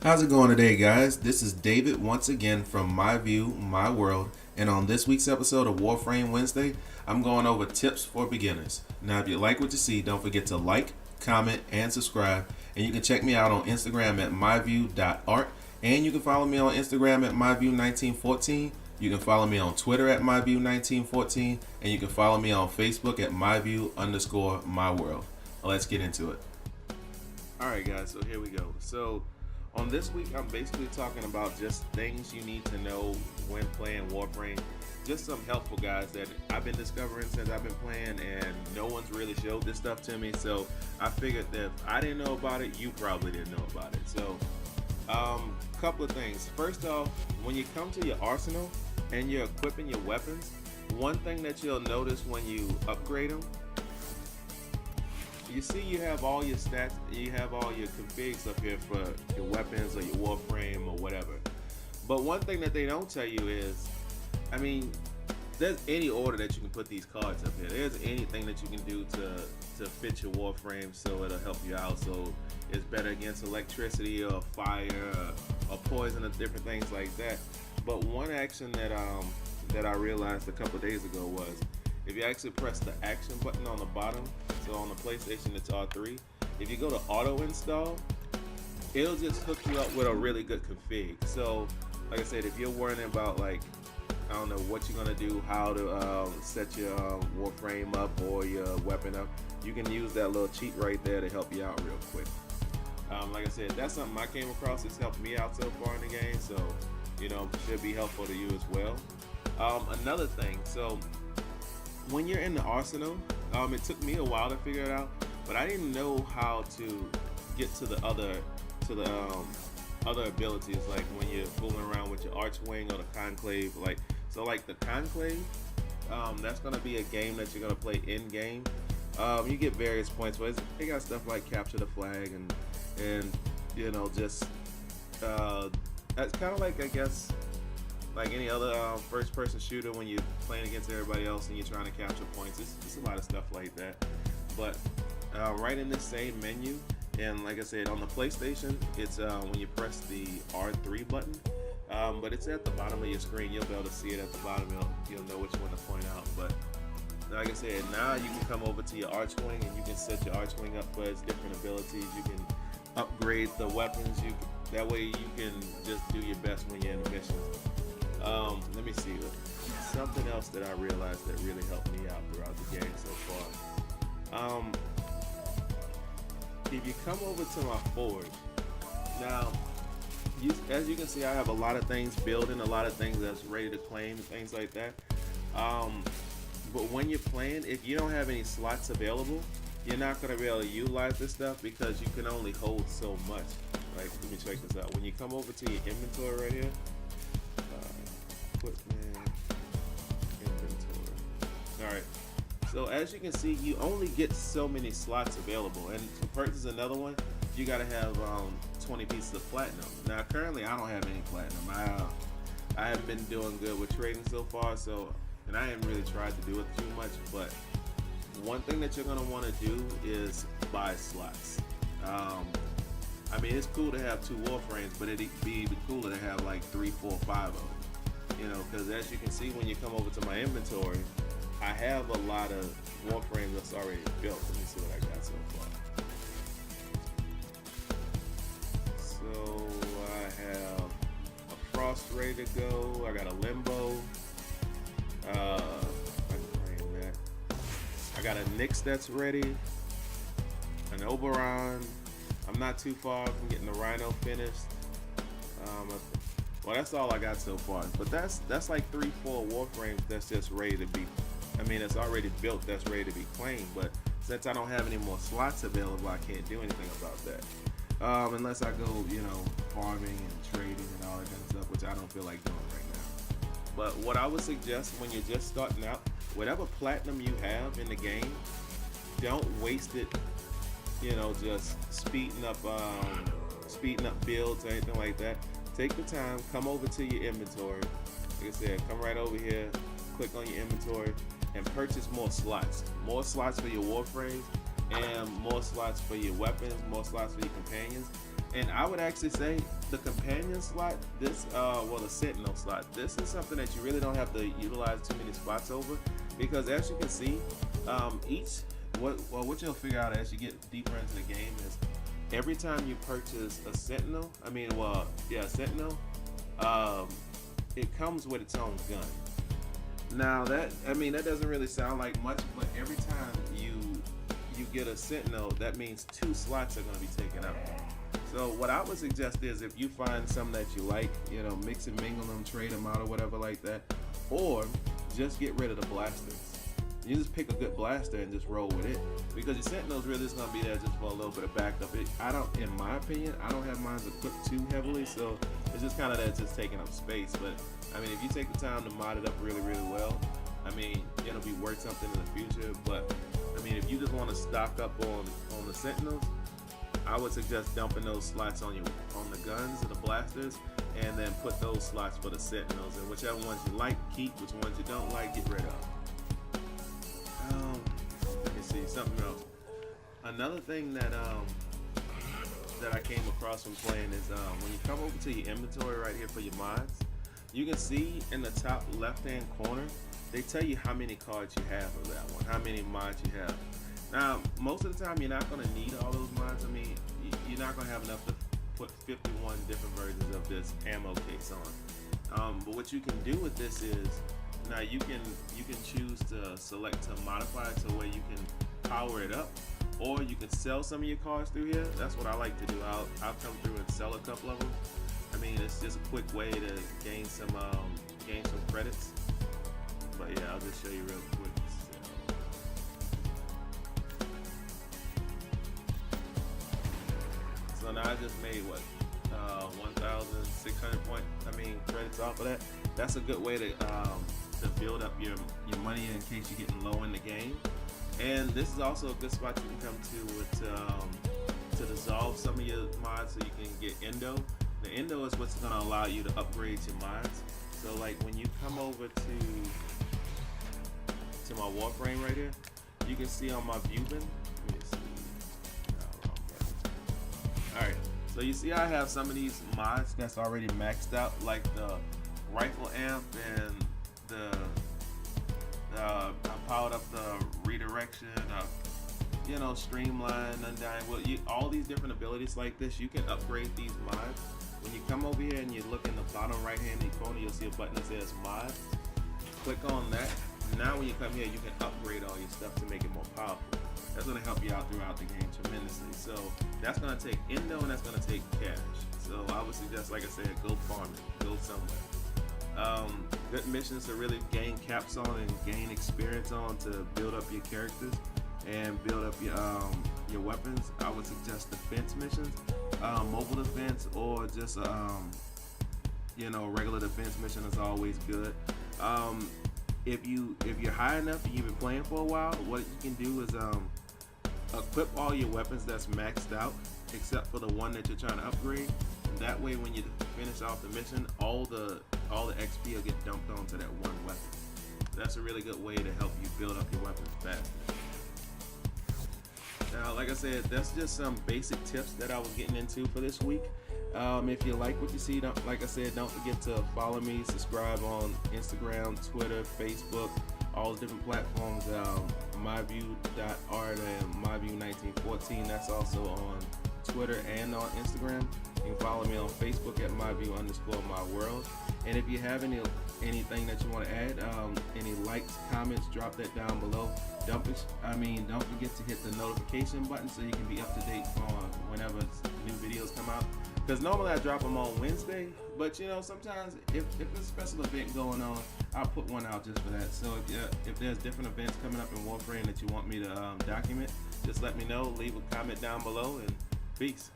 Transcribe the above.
How's it going today, guys? This is David once again from My View, My World, and on this week's episode of Warframe Wednesday, I'm going over tips for beginners. Now, if you like what you see, don't forget to like, comment, and subscribe, and you can check me out on Instagram at myview.art, and you can follow me on Instagram at myview1914. You can follow me on Twitter at myview1914, and you can follow me on Facebook at myview_myworld. Well, let's get into it. Alright guys, so here we go. So on this week, I'm basically talking about just things you need to know when playing Warframe. Just some helpful guys that I've been discovering since I've been playing, and no one's really showed this stuff to me. So I figured that if I didn't know about it, you probably didn't know about it. So, couple of things. First off, when you come to your arsenal and you're equipping your weapons, one thing that you'll notice when you upgrade them, you see you have all your stats, you have all your configs up here for your weapons or your Warframe or whatever. But one thing that they don't tell you is, I mean, there's any order that you can put these cards up here. There's anything that you can do to fit your Warframe so it'll help you out. So it's better against electricity or fire or poison or different things like that. But one action that I realized a couple days ago was, if you actually press the action button on the bottom, so on the PlayStation it's R3, if you go to auto install, it'll just hook you up with a really good config. So like I said, if you're worrying about, like, I don't know what you're gonna do, how to set your Warframe up or your weapon up, you can use that little cheat right there to help you out real quick. Like I said, that's something I came across. It's helped me out so far in the game, so should be helpful to you as well. Another thing, so when you're in the arsenal, it took me a while to figure it out, but I didn't know how to get to the other abilities, like when you're fooling around with your Archwing or the Conclave. Like the Conclave, that's gonna be a game that you're gonna play in game. You get various points, but they got stuff like capture the flag and just that's kind of like, I guess, like any other first-person shooter when you're playing against everybody else and you're trying to capture points. It's a lot of stuff like that. But right in this same menu, and like I said, on the PlayStation, it's when you press the R3 button, but it's at the bottom of your screen. You'll be able to see it at the bottom. You'll know which one to point out. But like I said, now you can come over to your Archwing and you can set your Archwing up for its different abilities. You can upgrade the weapons. That way you can just do your best when you're in the mission. Let me see. Something else that I realized that really helped me out throughout the game so far. If you come over to my forge, now, as you can see, I have a lot of things building, a lot of things that's ready to claim, things like that. But when you're playing, if you don't have any slots available, you're not going to be able to utilize this stuff because you can only hold so much. Like, let me check this out. When you come over to your inventory right here, equipment, inventory. Alright, so as you can see, you only get so many slots available, and to purchase another one, you gotta have 20 pieces of platinum. Now currently I don't have any platinum. I haven't been doing good with trading so far, and I haven't really tried to do it too much, but one thing that you're gonna want to do is buy slots. I mean, it's cool to have 2 Warframes, but it'd be even cooler to have like 3, 4, 5 of them. Because as you can see, when you come over to my inventory, I have a lot of Warframes that's already built. Let me see what I got so far. So I have a Frost ready to go. I got a Limbo. I can claim that. I got a Nyx that's ready. An Oberon. I'm not too far from getting the Rhino finished. Well, that's all I got so far. But that's like 3, 4 Warframes that's just ready to be. I mean, it's already built. That's ready to be claimed. But since I don't have any more slots available, I can't do anything about that. Unless I go, farming and trading and all that kind of stuff, which I don't feel like doing right now. But what I would suggest when you're just starting out, whatever platinum you have in the game, don't waste it. Just speeding up builds or anything like that. Take the time, come over to your inventory. Like I said, come right over here, click on your inventory, and purchase more slots. More slots for your Warframes, and more slots for your weapons, more slots for your companions. And I would actually say the companion slot, this, well, the sentinel slot, this is something that you really don't have to utilize too many spots over, because as you can see, what you'll figure out as you get deeper into the game is every time you purchase a sentinel, sentinel, it comes with its own gun. Now that doesn't really sound like much, but every time you get a sentinel, that means 2 slots are going to be taken up. So what I would suggest is, if you find some that you like, mix and mingle them, trade them out or whatever like that, or just get rid of the blasters. You just pick a good blaster and just roll with it, because your sentinel's really just gonna be there just for a little bit of backup. In my opinion, I don't have mine equipped too heavily, so it's just kind of that just taking up space. But I mean, if you take the time to mod it up really, really well, I mean, it'll be worth something in the future. But I mean, if you just want to stock up on the sentinels, I would suggest dumping those slots on the guns and the blasters, and then put those slots for the sentinels. And whichever ones you like, keep. Which ones you don't like, get rid of. Let me see something else. Another thing that I came across from playing is when you come over to your inventory right here for your mods, you can see in the top left-hand corner, they tell you how many cards you have of that one, how many mods you have. Now, most of the time, you're not going to need all those mods. I mean, you're not going to have enough to put 51 different versions of this ammo case on. But what you can do with this is, now you can choose to select to modify it to where you can power it up, or you can sell some of your cards through here. That's what I like to do. I'll come through and sell a couple of them. I mean, it's just a quick way to gain some credits. But yeah, I'll just show you real quick. So now I just made 1,600 credits off of that. That's a good way to build up your money in case you're getting low in the game. And this is also a good spot you can come to dissolve some of your mods, so you can get endo. The endo is what's going to allow you to upgrade your mods. So like when you come over to my Warframe right here, you can see on my view bin. Let me see. Alright, so you see I have some of these mods that's already maxed out, like the rifle amp and I powered up the redirection, streamline, undying. All these different abilities like this, you can upgrade these mods. When you come over here and you look in the bottom right hand corner, you'll see a button that says mods. Click on that. Now when you come here, you can upgrade all your stuff to make it more powerful. That's going to help you out throughout the game tremendously. So that's going to take endo, and that's going to take cash. So I would suggest, like I said, go farming, go somewhere. Good missions to really gain caps on and gain experience on, to build up your characters and build up your weapons. I would suggest defense missions, mobile defense, or just regular defense mission is always good. If you're high enough and you've been playing for a while, what you can do is equip all your weapons that's maxed out, except for the one that you're trying to upgrade. And that way, when you finish off the mission, all the XP will get dumped onto that one weapon. That's a really good way to help you build up your weapons faster. Now, like I said, that's just some basic tips that I was getting into for this week. If you like what you see, don't forget to follow me, subscribe on Instagram, Twitter, Facebook, all the different platforms. myview.art and myview1914. That's also on Twitter and on Instagram. You can follow me on Facebook at myview_myworld. And if you have anything that you want to add, any likes, comments, drop that down below. Don't forget to hit the notification button so you can be up to date on whenever new videos come out. Because normally I drop them on Wednesday, but sometimes if there's a special event going on, I'll put one out just for that. So if there's different events coming up in Warframe that you want me to document, just let me know. Leave a comment down below, and peace.